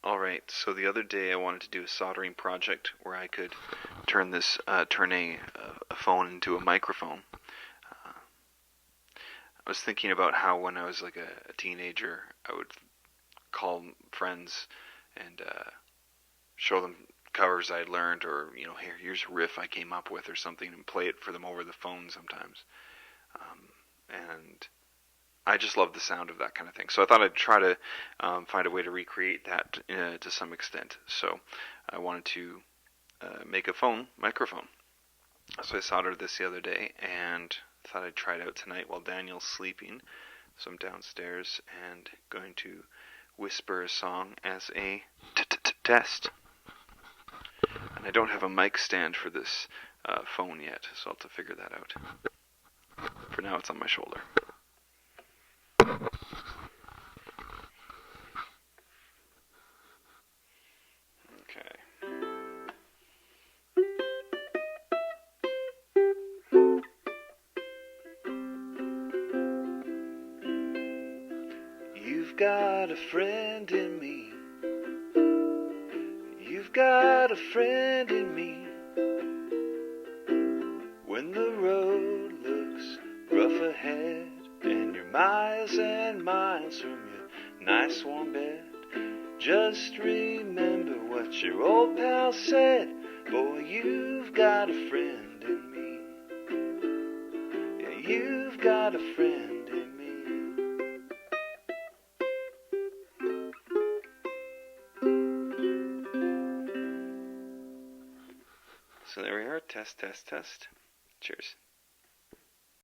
Alright, so the other day I wanted to do a soldering project where I could turn a phone into a microphone. I was thinking about how when I was like a teenager, I would call friends and show them covers I learned, or here's a riff I came up with or something, and play it for them over the phone sometimes. And I just love the sound of that kind of thing. So I thought I'd try to find a way to recreate that to some extent. So I wanted to make a microphone. So I soldered this the other day and thought I'd try it out tonight while Daniel's sleeping. So I'm downstairs and going to whisper a song as a test. And I don't have a mic stand for this phone yet, so I'll have to figure that out. For now, it's on my shoulder. Okay. You've got a friend in me. You've got a friend in me. When the road looks rough ahead and you're miles and miles from your nice warm bed, just remember what your old pal said. Boy, you've got a friend in me. Yeah, you've got a friend in me. So there we are. Test, test, test. Cheers.